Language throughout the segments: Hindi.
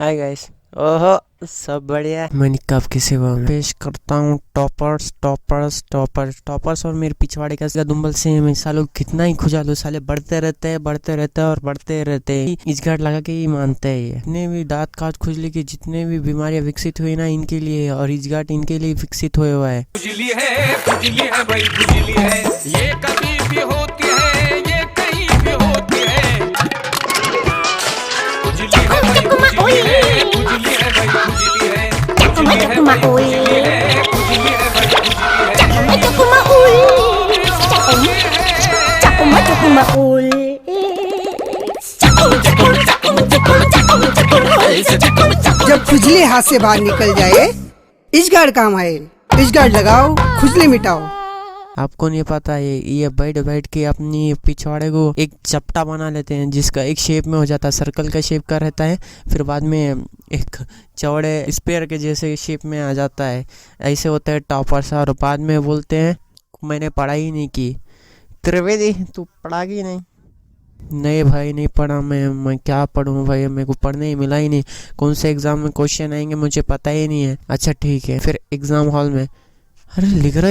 Hi guys. ओहो, सब बढ़िया। मैं निक्का आपकी सेवा में पेश करता हूँ टॉपर्स और मेरे पिछवाड़े का दुम्बल से मैं सालों कितना ही खुजा लो, साले बढ़ते रहते हैं और बढ़ते रहते हैं। इस गार्ड लगा के ही मानते हैं। ये जितने भी दांत काट खुजली की जितने भी बीमारियां विकसित हुई ना, इनके लिए, और इस गार्ड इनके लिए विकसित हुआ है। खुजली है भाई, खुजली है। ये कभी भी होती है, ये कहीं भी होती है। खुजली है भाई, खुजली है, खुजली है भाई, खुजली है। खुजली है भाई, खुजली है, खुजली है भाई, जब खुजली हाथ से बाहर निकल जाए, इजगार्ड काम आए। इजगार्ड लगाओ, खुजली मिटाओ। आपको नहीं पता है, ये बैठ के अपनी पिछवाड़े को एक चपटा बना लेते हैं, जिसका एक शेप में हो जाता है, सर्कल का शेप का रहता है, फिर बाद में एक चौड़े स्पेयर के जैसे शेप में आ जाता है। ऐसे होता है टॉपर्स। और बाद में बोलते हैं मैंने पढ़ाई नहीं की। त्रिवेदी, तू पढ़ा की नहीं? नहीं भाई, नहीं पढ़ा। मैं क्या पढ़ूँ भाई, मेरे को पढ़ने ही मिला ही नहीं। कौन से एग्जाम में क्वेश्चन आएंगे मुझे पता ही नहीं है। अच्छा ठीक है। फिर एग्जाम हॉल में अरे लिख रहा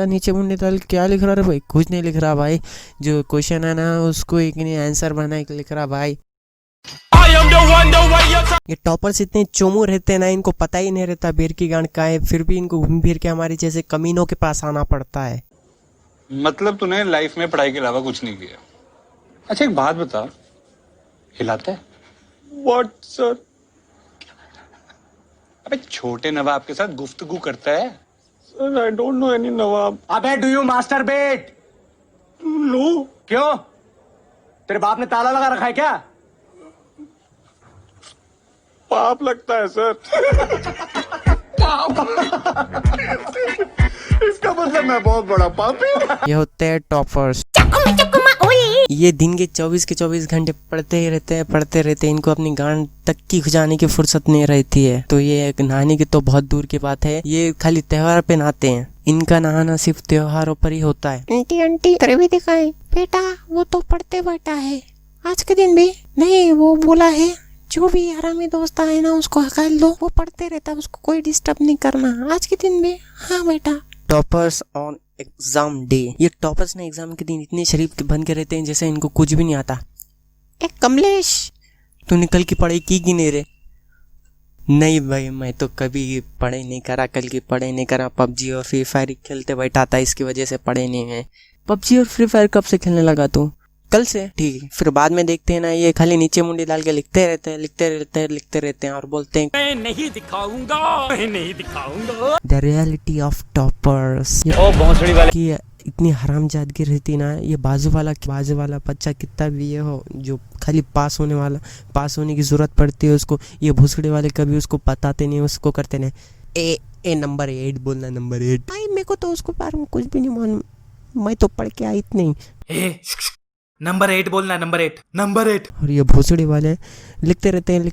नीचे मुंडे डाल क्या लिख रहा है भाई? कुछ नहीं लिख रहा भाई, जो क्वेश्चन है ना उसको एक नहीं आंसर बना के लिख रहा भाई। ये टॉपर्स इतने चोमू रहते हैं ना, इनको पता ही नहीं रहता बेर की गांड का है, फिर भी इनको घूम फिर के हमारे जैसे कमीनों के पास आना पड़ता है। मतलब तूने लाइफ में पढ़ाई के अलावा कुछ नहीं किया? अच्छा एक बात बता, हिलाता है? What sir? अबे छोटे नवाब के साथ गुफ्तगू करता है? Sir I don't know any nawab. अबे डू यू मास्टरबेट? नो। क्यों? तेरे बाप ने ताला लगा रखा है क्या? पाप लगता है सर। इसका मतलब मैं बहुत बड़ा पापी। ये होते हैं टॉपर्स। ये दिन के 24 घंटे पढ़ते रहते हैं। इनको अपनी गांड तक की खुजाने की फुर्सत नहीं रहती है। तो ये नहाने की तो बहुत दूर की बात है, ये खाली त्योहार पे नहाते हैं। इनका नहाना सिर्फ त्योहारों पर ही होता है। आंटी त्रिवेदी का है बेटा, वो तो पढ़ते बैठा है आज के दिन भी नहीं। वो बोला है जो भी हरामी दोस्त आए ना उसको हकाल दो, वो पढ़ते रहता है, उसको कोई डिस्टर्ब नहीं करना आज के दिन भी। हाँ बेटा। Toppers on exam day. ये टॉपर्स ना एग्जाम के दिन इतने शरीफ बन के रहते हैं जैसे इनको कुछ भी नहीं आता। एक कमलेश, तूने कल की पढ़ाई की नहीं रे? नहीं भाई, मैं तो कभी पढ़ाई नहीं करा, कल की पढ़ाई नहीं करा। पबजी और फ्री फायर खेलते बैठा था, इसकी वजह से पढ़े नहीं है। पबजी और फ्री फायर कब से खेलने लगा तू? कल से। ठीक है, फिर बाद में देखते हैं ना, ये खाली नीचे मुंडी डाल के लिखते रहते हैं और बोलते हैं मैं नहीं दिखाऊंगा। The reality of toppers. कि इतनी हरामजादगी रहती ना, ये बाजू वाला बच्चा कितना भी ये हो, जो खाली पास होने की जरूरत पड़ती है उसको, ये भोसड़ी वाले कभी उसको बताते नहीं, उसको करते नहीं। ए नंबर 8 बोलना, नंबर 8। भाई मेरे को तो उसको बारे में कुछ भी नहीं मालूम, मैं तो पढ़ के आई नहीं। नंबर 8 बोलना, नंबर 8। और ये भोसड़ी वाले लिखते रहते हैं,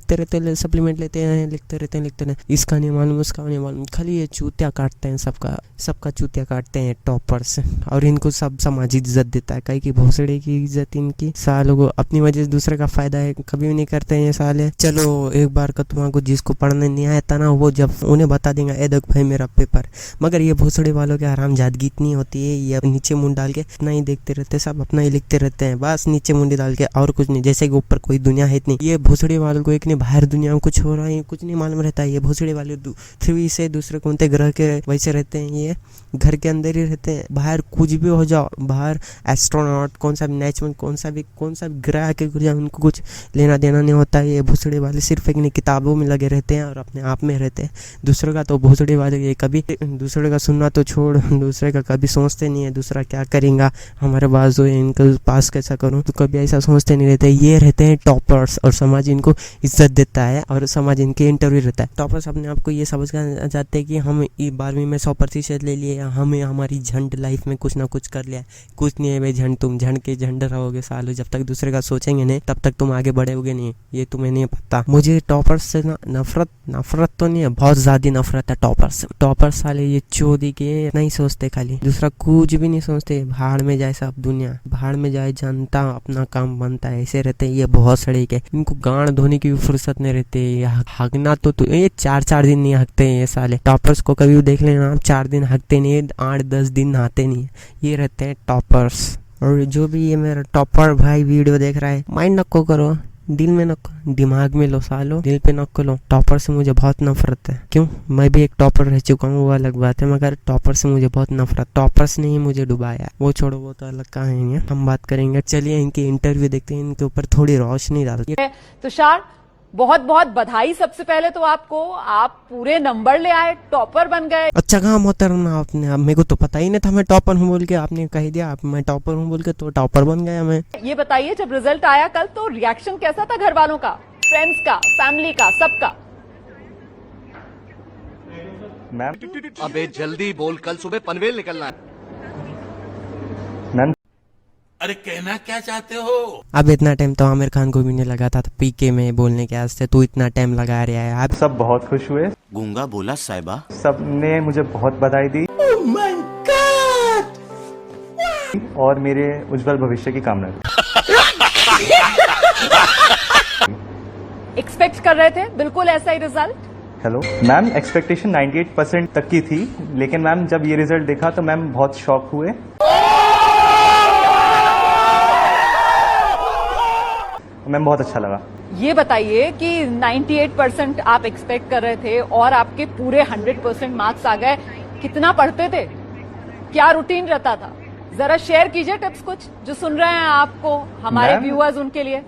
सप्लीमेंट लेते हैं, लिखते रहते हैं। इसका नहीं मालूम, उसका नहीं मालूम, खाली ये चूतिया काटते हैं, सबका चूतिया काटते हैं टॉपर्स। और इनको सब समाज इज्जत देता है, कहीं की भोसड़ी की इज्जत इनकी। सालों को अपनी वजह से दूसरे का फायदा है कभी भी नहीं करते हैं ये साले। चलो एक बार का तुम्हारा जिसको पढ़ने नहीं आया था ना, वो जब उन्हें बता देंगे ए देख भाई मेरा पेपर। मगर ये भोसड़ी वालों के हरामजादगी इतनी होती है, ये नीचे मुंह डाल के अपना ही देखते रहते, सब अपना ही लिखते रहते हैं, बस नीचे मुंडी डाल के, और कुछ नहीं, जैसे कि ऊपर कोई दुनिया है इतनी। ये भोसड़ी वालों को एक नहीं बाहर दुनिया में कुछ हो रहा है कुछ नहीं मालूम रहता है। ये भोसड़ी वाले 3 से दूसरे कौन से ग्रह के वैसे रहते हैं, ये घर के अंदर ही रहते हैं। बाहर कुछ भी हो जाओ, बाहर एस्ट्रोनॉट कौन सा भी नेचुरल कौन सा भी ग्रह के गुजर, उनको कुछ लेना देना नहीं होता है। ये भोसड़ी वाले सिर्फ एक किताबों में लगे रहते हैं और अपने आप में रहते हैं। दूसरे का तो भोसड़ी वाले ये कभी दूसरे का सुनना तो छोड़, दूसरे का कभी सोचते नहीं है दूसरा क्या करेगा, हमारे पास जो इनके पास कैसा करूं, तो कभी ऐसा सोचते नहीं रहते। ये रहते हैं टॉपर्स और समाज इनको इज्जत देता है और समाज इनके इंटरव्यू रहता है। टॉपर्स अपने आप को ये समझ कर जाते हैं कि हम 12वीं में 100% ले लिए, हमें हमारी झंड लाइफ में कुछ ना कुछ कर लिया। कुछ नहीं है भाई, झंड तुम झंड रहोगे सालों, जब तक दूसरे का सोचेंगे नहीं तब तक तुम आगे बढ़ोगे नहीं, ये तुम्हें नहीं पता। मुझे टॉपर्स से नफरत तो नहीं है, बहुत ज्यादा नफरत है टॉपर्स से। टॉपर्स साले ये चोदी के नहीं सोचते, खाली दूसरा कुछ भी नहीं सोचते। भाड़ में जाए सब दुनिया, भाड़ में जाए जान बनता अपना काम बनता है, ऐसे रहते हैं ये बहुत सड़े के। इनको गांड धोने की भी फुर्सत नहीं रहती है। हगना तो ये 4-4 दिन नहीं हकते हैं ये साले टॉपर्स को। कभी भी देख लेना आप, 4 दिन हकते नहीं, 8-10 दिन नहाते नहीं है, ये रहते हैं टॉपर्स। और जो भी ये मेरा टॉपर भाई वीडियो देख रहा है, माइंड नको करो, दिल में नको, दिमाग में लो सालो, दिल पे नको लो। टॉपर से मुझे बहुत नफरत है। क्यों? मैं भी एक टॉपर रह चुका हूँ, वो अलग बात है, मगर टॉपर से मुझे बहुत नफरत। टॉपर्स ने ही मुझे डुबाया। वो छोड़ो, वो तो अलग कहानी है, हम बात करेंगे। चलिए इनकी इंटरव्यू देखते हैं, इनके ऊपर थोड़ी रोशनी डालते हैं। तुषार, बहुत बहुत बधाई सबसे पहले तो आपको, आप पूरे नंबर ले आए, टॉपर बन गए। अच्छा कहा मोहतरम आपने, अब मेरे को तो पता ही नहीं था मैं टॉपर हूँ बोल के, आपने कह दिया आप मैं टॉपर हूँ बोल के, तो टॉपर बन गया मैं। ये बताइए, जब रिजल्ट आया कल तो रिएक्शन कैसा था घर वालों का, फ्रेंड्स का, फैमिली का, सबका? मैम अबे जल्दी बोल, कल सुबह पनवेल निकलना है। मैम अरे कहना क्या चाहते हो? अब इतना टाइम तो आमिर खान को भी नहीं लगा था पीके में बोलने के वास्ते, तू इतना टाइम लगा रहा है। आप सब बहुत खुश हुए, गूंगा बोला साहिबा। सबने मुझे बहुत बधाई दी और मेरे उज्जवल भविष्य की कामना की। एक्सपेक्ट कर रहे थे बिल्कुल ऐसा ही रिजल्ट? हेलो मैम, एक्सपेक्टेशन 98% तक की थी, लेकिन मैम जब ये रिजल्ट देखा तो मैम बहुत शॉक हुए। मैम बहुत अच्छा लगा। ये बताइए कि 98% आप एक्सपेक्ट कर रहे थे और आपके पूरे 100% मार्क्स आ गए, कितना पढ़ते थे, क्या रूटीन रहता था? जरा शेयर कीजिए टिप्स कुछ, जो सुन रहे हैं आपको, हमारे मैम, व्यूअर्स उनके लिए।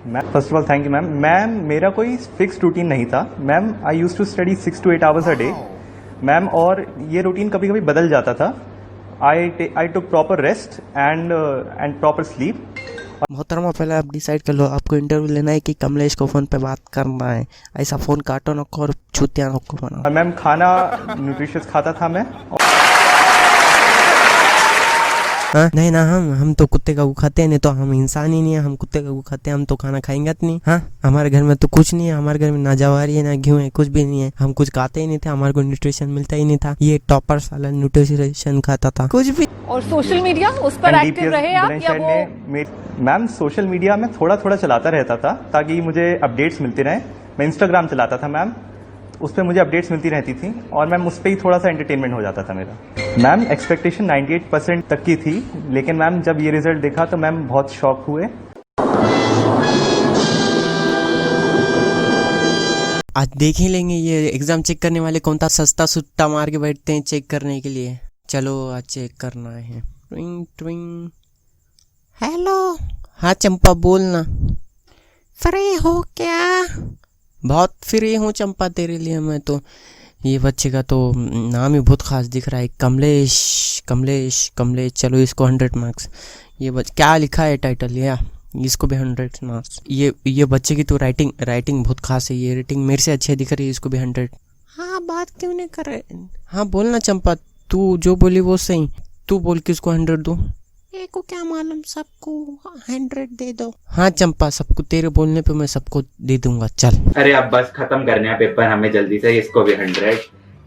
Ma'am first of all thank you ma'am. Ma'am मेरा कोई फिक्स रूटीन नहीं था ma'am, I use to study 6 to 8 hours a day ma'am, और ये रूटीन कभी कभी बदल जाता था। I took proper rest and proper sleep. मोहतरमा पहले आप डिसाइड कर लो, आपको इंटरव्यू लेना है कि कमलेश को फोन पे बात करना है। ऐसा फोन काटो नको और छुतिया नको बनाओ। और मैम खाना न्यूट्रिशियस खाता था मैं। हाँ नहीं ना, हम तो कुत्ते का गू खाते हैं, नहीं तो हम इंसान ही नहीं है, हम कुत्ते का गू खाते हैं, हम तो खाना खाएंगे नहीं। हाँ हमारे घर में तो कुछ नहीं है, हमारे घर में ना जवारी है ना घी है, कुछ भी नहीं है, हम कुछ खाते ही नहीं थे, हमारे को न्यूट्रिशन मिलता ही नहीं था। ये टॉपर साला न्यूट्रिशन खाता था कुछ भी। और सोशल मीडिया, उस पर एक्टिव रहे आप या वो? मैम सोशल मीडिया में थोड़ा थोड़ा चलाता रहता था ताकि मुझे अपडेट्स मिलती रहे। मैं इंस्टाग्राम चलाता था मैम, उस पर मुझे अपडेट्स मिलती रहती थी और मैम उस पर ही थोड़ा सा एंटरटेनमेंट हो जाता था मेरा। मैम एक्सपेक्टेशन 98% तक की थी, लेकिन मैम जब ये रिजल्ट देखा तो मैम बहुत शॉक हुए। आज देख ही लेंगे ये एग्जाम चेक करने वाले कौन था सस्ता सुट्टा मार के बैठते हैं चेक करने के लिए। चलो आज चेक करना है। ट्विंग ट्विंग। हेलो, हाँ चंपा बोलना। फ्री हो क्या? बहुत फ्री हूँ चंपा तेरे लिए मैं तो। ये बच्चे का तो नाम ही बहुत खास दिख रहा है, कमलेश कमलेश कमलेश। चलो इसको 100 मार्क्स। ये क्या लिखा है टाइटल, या इसको भी 100 मार्क्स। ये बच्चे की तो राइटिंग बहुत खास है, ये रेटिंग मेरे से अच्छी दिख रही है, इसको भी 100। हाँ, बात क्यों नहीं कर रहे? हाँ बोलना चंपा, तू जो बोली वो सही, तू बोल के इसको 100 दो। ये को क्या मालूम, सबको 100 दे दो। हाँ चंपा, सबको तेरे बोलने पे मैं सबको दे दूंगा। चल अरे अब बस खत्म करने हैं पेपर हमें जल्दी से। इसको भी 100,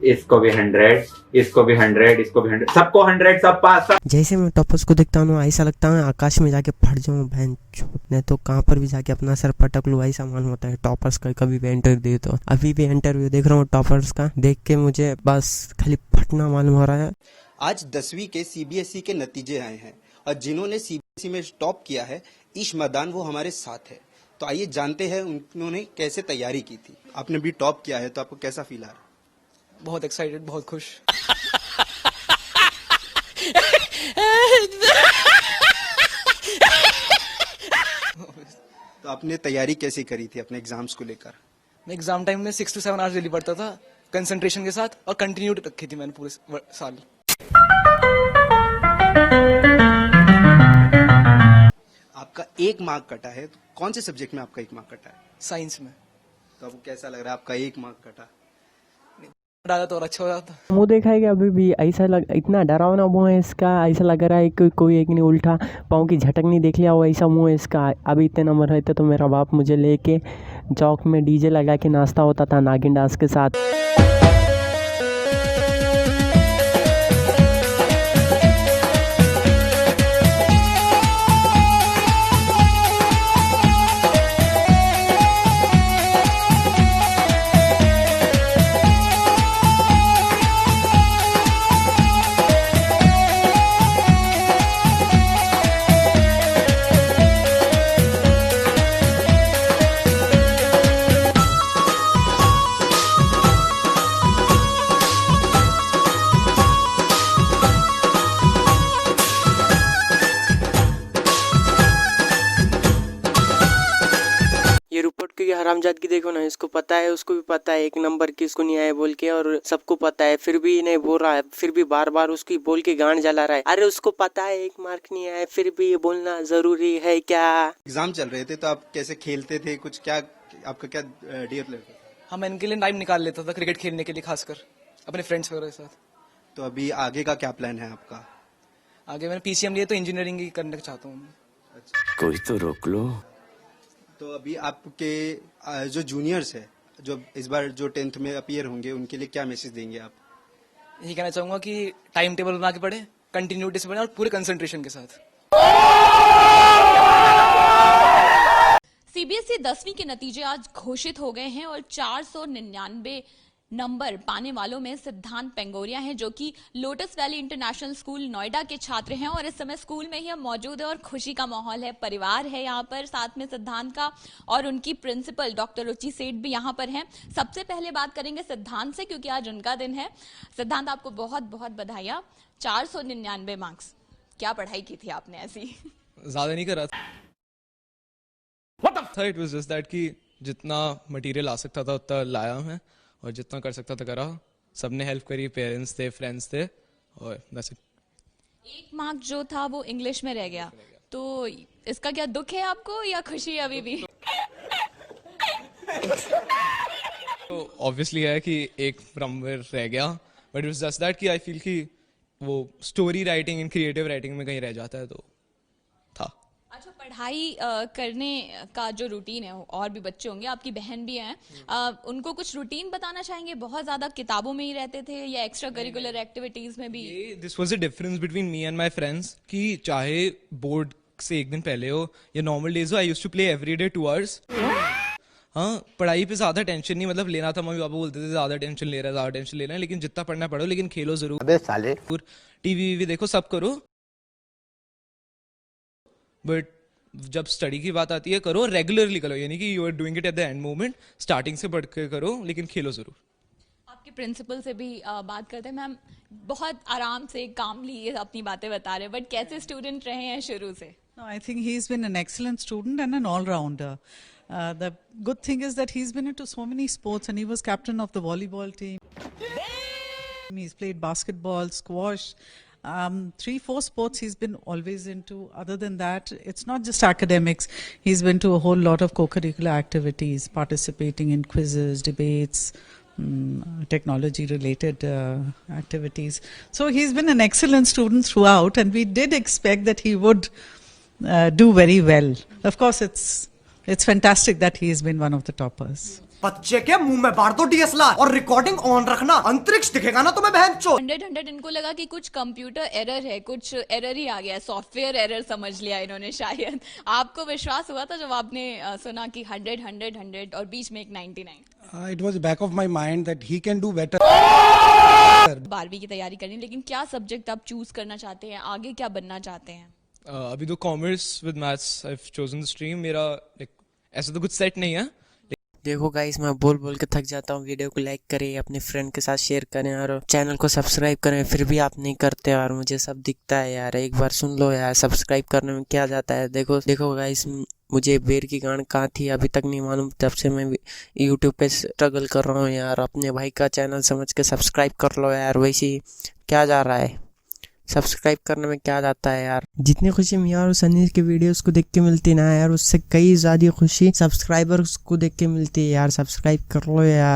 इसको भी 100, इसको भी 100, इसको भी 100, सबको 100, सब पास। जैसे मैं टॉपर्स को देखता हूँ ऐसा लगता है आकाश में जाके फट जाऊँ बहन चोद, नहीं तो कहाँ पर भी जाके अपना सर पटक लूँ, ऐसा मन होता है टॉपर्स का कभी भी इंटरव्यू दे। तो अभी भी इंटरव्यू देख रहा हूँ टॉपर्स का, देख के मुझे बस खाली फटना मालूम हो रहा है। आज 10वीं के सीबीएसई के नतीजे आए हैं और जिन्होंने सीबीएसई में टॉप किया है, ईश मदान, वो हमारे साथ है। तो आइए जानते हैं उन्होंने कैसे तैयारी की थी। आपने भी टॉप किया है तो आपको कैसा फील आ रहा है? बहुत एक्साइटेड, बहुत खुश। तो आपने तैयारी कैसे करी थी अपने एग्जाम्स को लेकर? मैं एग्जाम टाइम में 6 to 7 आवर्स डेली पढ़ता था कंसंट्रेशन के साथ, और कंटिन्यू रखी थी मैंने पूरे साल। आपका 1 मार्क कटा है, तो कौन से सब्जेक्ट में आपका 1 मार्क कटा है? साइंस में। तो आपको कैसा लग रहा है आपका 1 मार्क कटा? डाला तो और अच्छा हो जाता। मुँह देखा है कि अभी भी ऐसा इतना डरावना मुँह है इसका, ऐसा लग रहा है कि कोई एक नहीं उल्टा पाँव की झटक नहीं देख लिया हो, ऐसा मुँह है इसका। अभी इतने नंबर रहते तो मेरा बाप मुझे लेके चौक में डीजे लगा के नाश्ता होता था नागिन डांस के साथ। हरामजादगी देखो ना, इसको पता है, उसको भी पता है एक नंबर की इसको नहीं आया बोल के, और सबको पता है, फिर भी नहीं बोल रहा है, फिर भी बार बार उसकी बोल के गांड जला रहा है। अरे उसको पता है एक मार्क नहीं आया, फिर भी ये बोलना जरूरी है क्या? एग्जाम चल रहे थे तो आप कैसे खेलते थे, कुछ क्या आपका क्या डियर प्लेयर था? हाँ, मैं इनके लिए टाइम निकाल लेता था क्रिकेट खेलने के लिए, खासकर अपने फ्रेंड्स वगैरह के साथ। तो अभी आगे का क्या प्लान है आपका? आगे मैंने PCM लिया तो इंजीनियरिंग ही करना चाहता हूँ। कोई तो रोक लो। तो अभी आपके जो जूनियर्स है, जो इस बार जो 10th में अपीयर होंगे, उनके लिए क्या मैसेज देंगे आप? यही कहना चाहूंगा कि टाइम टेबल बना के पढ़े, कंटिन्यूटी से पढ़े और पूरे कंसंट्रेशन के साथ। CBSE 10वीं के नतीजे आज घोषित हो गए हैं और 499 नंबर पाने वालों में सिद्धांत पेंगोरिया हैं, जो कि lotus valley international school Noida के छात्र हैं और इस समय स्कूल में ही हम मौजूद है और खुशी का माहौल है, परिवार है यहाँ पर साथ में सिद्धांत का, और उनकी प्रिंसिपल डॉक्टर रुचि सेठ भी यहाँ पर हैं। सबसे पहले बात करेंगे सिद्धांत से क्योंकि आज उनका दिन है। सिद्धांत, आपको बहुत बहुत बधाइयाँ, 499 मार्क्स। क्या पढ़ाई की थी आपने ऐसी? ज्यादा नहीं करा था, इट वाज जस्ट दैट कि जितना मटेरियल आ सकता था उतना लाया मैं, और जितना कर सकता था करा। सबने हेल्प करी, पेरेंट्स थे, फ्रेंड्स थे, और दैट्स इट। एक मार्क जो था वो इंग्लिश में रह गया, तो इसका क्या दुख है आपको या खुशी अभी भी? तो ऑब्वियसली है कि एक नंबर रह गया, but it was just that कि आई फील कि वो story writing and creative writing में कहीं रह जाता है, तो था। अच्छा, पढ़ाई करने का जो रूटीन है, और भी बच्चे होंगे, आपकी बहन भी हैं, उनको कुछ रूटीन बताना चाहेंगे? बहुत ज्यादा किताबों में ही रहते थे या एक्स्ट्रा करिकुलर एक्टिविटीज में भी? This was the difference between me and my friends कि चाहे बोर्ड से एक दिन पहले हो या नॉर्मल डेज हो, I used to play every day 2 hours। हाँ, पढ़ाई पे ज्यादा टेंशन नहीं, मतलब लेना था, मम्मी पापा बोलते थे ज्यादा टेंशन ले रहा है, लेकिन जितना पढ़ना पढ़ो, लेकिन खेलो जरूर। अबे साले, टीवी देखो, सब करो, बट जब स्टडी की बात आती है करो, रेगुलरली करो, यानी कि you are doing it at the end moment, starting से बढ़ के करो, लेकिन खेलो जरूर। आपके प्रिंसिपल से भी बात करते हैं। मैम, बहुत आराम से कामली अपनी बातें बता रहे हैं, बट कैसे स्टूडेंट रहे हैं शुरू से? No, I think he's been an excellent student and an all-rounder. The good thing is that he's been into so many sports, and he was captain of the volleyball team. He's played basketball, squash, 3-4 sports he's been always into. Other than that, it's not just academics. He's been to a whole lot of co-curricular activities, participating in quizzes, debates, technology-related activities. So he's been an excellent student throughout, and we did expect that he would do very well. Of course, it's fantastic that he has been one of the toppers. बच्चे के मुंह में बाढ़ दो DSLR और रिकॉर्डिंग ऑन रखना, अंतरिक्ष दिखेगा ना तुम्हें बहन चो। 100 इनको लगा कि कुछ कंप्यूटर एरर है, कुछ एरर ही आ गया है, सॉफ्टवेयर एरर समझ लिया इन्होंने शायद। आपको विश्वास हुआ था जब आपने सुना कि 100 और बीच में एक 99? It was back of my mind that he can do better. 12वीं की तैयारी करनी, लेकिन क्या सब्जेक्ट आप चूज करना चाहते हैं, आगे क्या बनना चाहते हैं? अभी तो commerce with maths, I have chosen the stream. मेरा ऐसा तो कुछ सेट नहीं है। देखो गाइस, मैं बोल बोल के थक जाता हूँ। वीडियो को लाइक करें, अपने फ्रेंड के साथ शेयर करें और चैनल को सब्सक्राइब करें, फिर भी आप नहीं करते यार। मुझे सब दिखता है यार, एक बार सुन लो यार, सब्सक्राइब करने में क्या जाता है। देखो गाइस, मुझे बेर की गांड कहाँ थी अभी तक नहीं मालूम, तब से मैं यूट्यूब पे स्ट्रगल कर रहा हूँ यार। अपने भाई का चैनल समझ के सब्सक्राइब कर लो यार। वैसे क्या जा रहा है, सब्सक्राइब करने में क्या जाता है यार। जितनी खुशी मियां और सनी के वीडियोस को देख के मिलती ना यार, उससे कई ज़्यादा खुशी सब्सक्राइबर्स को देख के मिलती है यार। सब्सक्राइब कर लो यार।